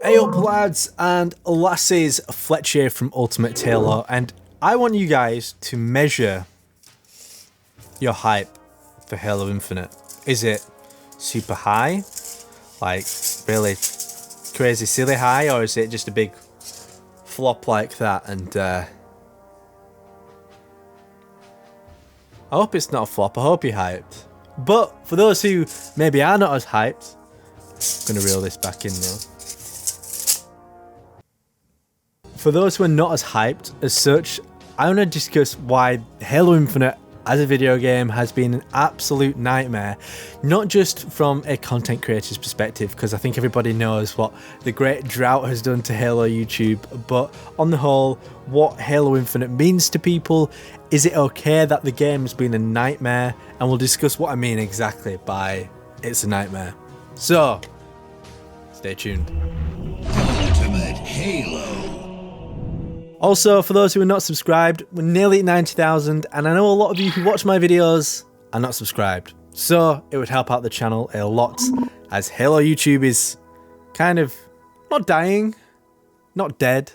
Hey up lads and lasses, Fletch here from Ultimate Tailor, and I want you guys to measure your hype for Halo Infinite. Is it super high, like really crazy silly high, or is it just a big flop like that? And I hope it's not a flop, I hope you're hyped. But for those who maybe are not as hyped, I'm gonna reel this back in now. For those who are not as hyped as such, I want to discuss why Halo Infinite as a video game has been an absolute nightmare, not just from a content creator's perspective, because I think everybody knows what the great drought has done to Halo YouTube, but on the whole, what Halo Infinite means to people. Is it okay that the game's been a nightmare? And we'll discuss what I mean exactly by it's a nightmare. So, stay tuned. Ultimate Halo. Also, for those who are not subscribed, we're nearly at 90,000, and I know a lot of you who watch my videos are not subscribed. So, it would help out the channel a lot, as Halo YouTube is kind of not dying, not dead,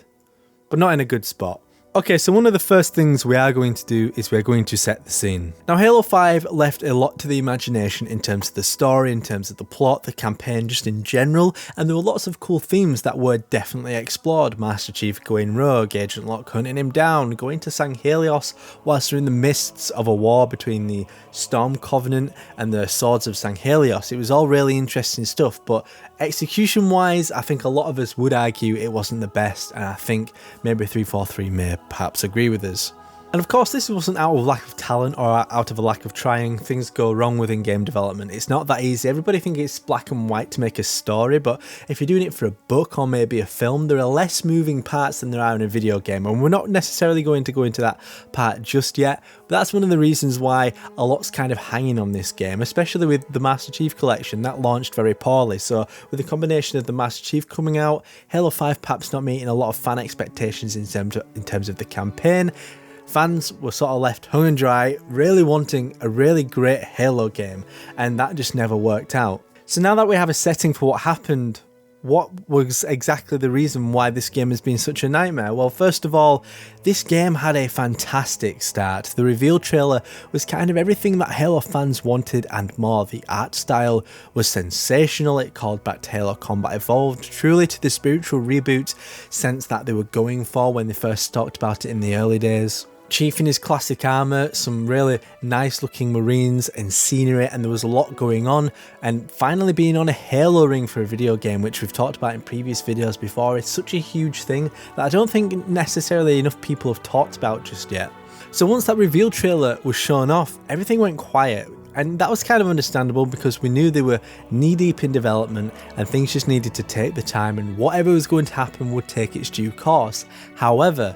but not in a good spot. Okay, so one of the first things we are going to do is we're going to set the scene. Now, Halo 5 left a lot to the imagination in terms of the story, in terms of the plot, the campaign, just in general, and there were lots of cool themes that were definitely explored. Master Chief going rogue, Agent Locke hunting him down, going to St. Helios whilst they're in the midst of a war between the Storm Covenant and the Swords of St. Helios. It was all really interesting stuff, but execution-wise, I think a lot of us would argue it wasn't the best, and I think maybe 343 may perhaps agree with us. And of course, this wasn't out of lack of talent or out of a lack of trying. Things go wrong within game development. It's not that easy. Everybody thinks it's black and white to make a story, but if you're doing it for a book or maybe a film, there are less moving parts than there are in a video game, and we're not necessarily going to go into that part just yet. But that's one of the reasons why a lot's kind of hanging on this game, especially with the Master Chief Collection. That launched very poorly, so with the combination of the Master Chief coming out, Halo 5 perhaps not meeting a lot of fan expectations in terms of the campaign, fans were sort of left hung and dry, really wanting a really great Halo game, and that just never worked out. So now that we have a setting for what happened, what was exactly the reason why this game has been such a nightmare? Well, first of all, this game had a fantastic start. The reveal trailer was kind of everything that Halo fans wanted and more. The art style was sensational. It called back to Halo Combat Evolved, truly to the spiritual reboot sense that they were going for when they first talked about it in the early days. Chief in his classic armour, some really nice looking marines and scenery, and there was a lot going on, and finally being on a Halo ring for a video game, which we've talked about in previous videos before, is such a huge thing that I don't think necessarily enough people have talked about just yet. So once that reveal trailer was shown off, everything went quiet. And that was kind of understandable because we knew they were knee deep in development and things just needed to take the time, and whatever was going to happen would take its due course. However,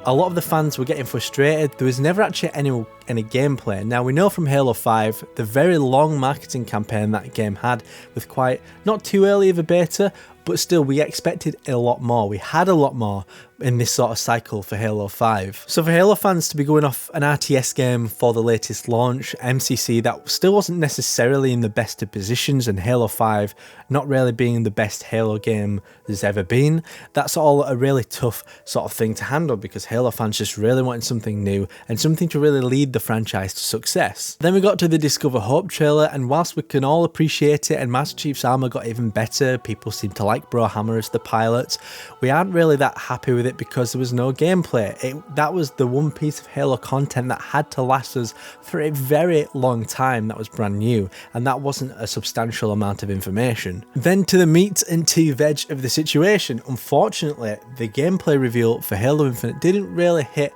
a lot of the fans were getting frustrated. There was never actually any gameplay. Now, we know from Halo 5 the very long marketing campaign that game had, with quite not too early of a beta, but still we expected a lot more. We had a lot more in this sort of cycle for Halo 5. So for Halo fans to be going off an RTS game for the latest launch, MCC, that still wasn't necessarily in the best of positions, and Halo 5 not really being the best Halo game there's ever been, that's all a really tough sort of thing to handle, because Halo fans just really wanted something new and something to really lead the franchise to success. Then we got to the Discover Hope trailer, and whilst we can all appreciate it and Master Chief's armor got even better, people seem to like Brohammer as the pilot, we aren't really that happy with it because there was no gameplay. That was the one piece of Halo content that had to last us for a very long time that was brand new, and that wasn't a substantial amount of information. Then to the meat and tea veg of the situation, unfortunately the gameplay reveal for Halo Infinite didn't really hit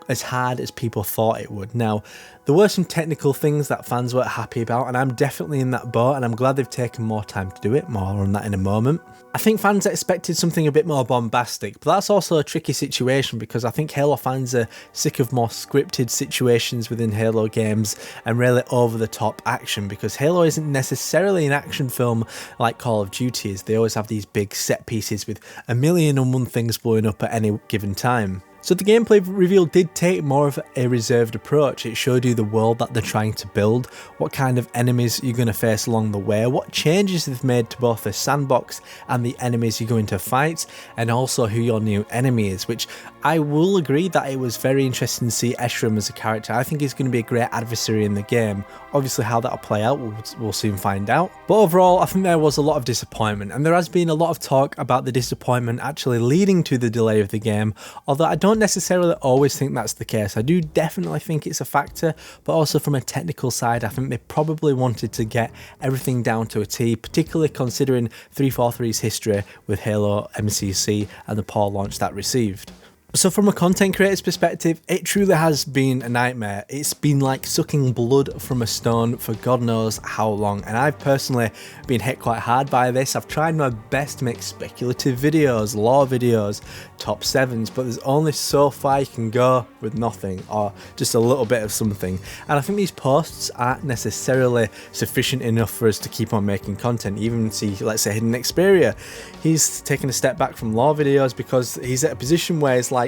as hard as people thought it would. Now, there were some technical things that fans weren't happy about, and I'm definitely in that boat, and I'm glad they've taken more time to do it. More on that in a moment. I think fans expected something a bit more bombastic, but that's also a tricky situation because I think Halo fans are sick of more scripted situations within Halo games and really over-the-top action, because Halo isn't necessarily an action film like Call of Duty is. They always have these big set pieces with a million and one things blowing up at any given time. So the gameplay reveal did take more of a reserved approach. It showed you the world that they're trying to build, what kind of enemies you're going to face along the way, what changes they've made to both the sandbox and the enemies you're going to fight, and also who your new enemy is, which I will agree that it was very interesting to see Eshram as a character. I think he's going to be a great adversary in the game. Obviously how that'll play out, we'll soon find out. But overall, I think there was a lot of disappointment, and there has been a lot of talk about the disappointment actually leading to the delay of the game, although I don't necessarily always think that's the case. I do definitely think it's a factor, but also from a technical side, I think they probably wanted to get everything down to a T, particularly considering 343's history with Halo MCC and the poor launch that received. So from a content creator's perspective, it truly has been a nightmare. It's been like sucking blood from a stone for God knows how long, and I've personally been hit quite hard by this. I've tried my best to make speculative videos, lore videos, top 7s, but there's only so far you can go with nothing, or just a little bit of something. And I think these posts aren't necessarily sufficient enough for us to keep on making content. Even see, let's say, Hidden Xperia, he's taken a step back from lore videos because he's at a position where it's like,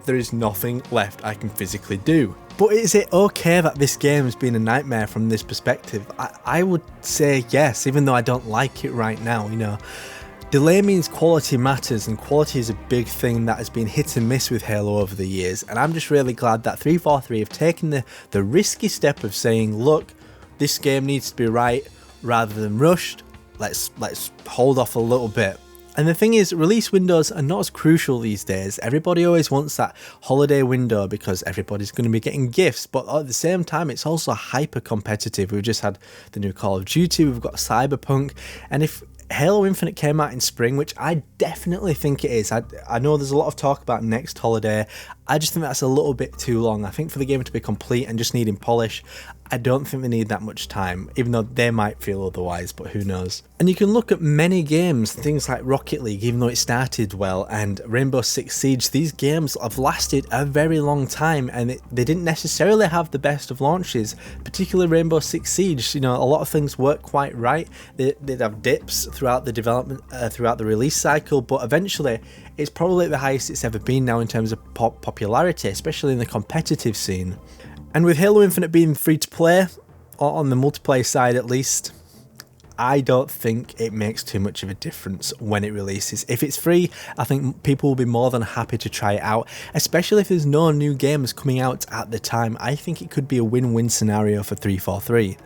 there is nothing left I can physically do. But is it okay that this game has been a nightmare from this perspective? I would say yes, even though I don't like it right now, you know. Delay means quality matters, and quality is a big thing that has been hit and miss with Halo over the years, and I'm just really glad that 343 have taken the risky step of saying, look, this game needs to be right rather than rushed. Let's hold off a little bit. And the thing is, release windows are not as crucial these days. Everybody always wants that holiday window because everybody's going to be getting gifts, but at the same time it's also hyper competitive. We've just had the new Call of Duty, we've got Cyberpunk, and if Halo Infinite came out in spring, which I definitely think it is. I know there's a lot of talk about next holiday. I just think that's a little bit too long. I think for the game to be complete and just needing polish, I don't think they need that much time, even though they might feel otherwise, but who knows. And you can look at many games, things like Rocket League, even though it started well, and Rainbow Six Siege. These games have lasted a very long time, and they didn't necessarily have the best of launches, particularly Rainbow Six Siege. You know, a lot of things work quite right. They'd have dips throughout the development, throughout the release cycle, but eventually it's probably the highest it's ever been now in terms of popularity, especially in the competitive scene. And with Halo Infinite being free to play, or on the multiplayer side at least, I don't think it makes too much of a difference when it releases. If it's free, I think people will be more than happy to try it out, especially if there's no new games coming out at the time. I think it could be a win-win scenario for 343.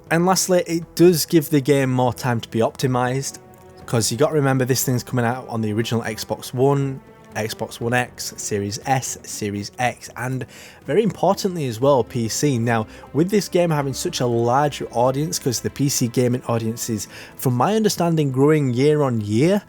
And lastly, it does give the game more time to be optimized, because you got to remember this thing's coming out on the original Xbox One, Xbox One X, Series S, Series X, and very importantly as well, PC. Now, with this game having such a large audience, because the PC gaming audience is, from my understanding, growing year on year,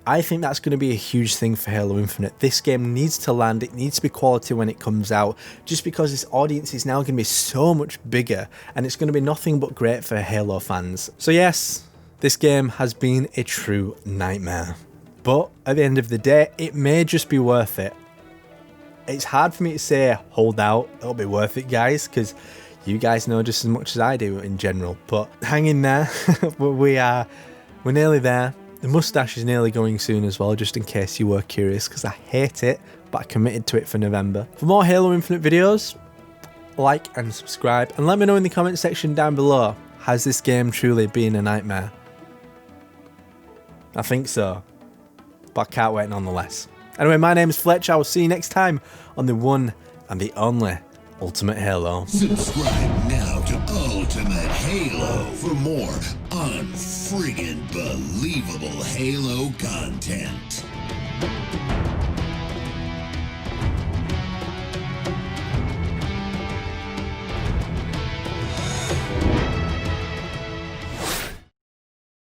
I think that's going to be a huge thing for Halo Infinite. This game needs to land, it needs to be quality when it comes out, just because its audience is now going to be so much bigger, and it's going to be nothing but great for Halo fans. So yes, this game has been a true nightmare. But at the end of the day, it may just be worth it. It's hard for me to say hold out, it'll be worth it, guys, because you guys know just as much as I do in general. But hang in there, we're nearly there. The mustache is nearly going soon as well, just in case you were curious, because I hate it, but I committed to it for November. For more Halo Infinite videos, like and subscribe, and let me know in the comment section down below, has this game truly been a nightmare? I think so, but I can't wait nonetheless. Anyway, my name is Fletch. I will see you next time on the one and the only Ultimate Halo. Subscribe now to Ultimate Halo for more unfriggin' believable Halo content.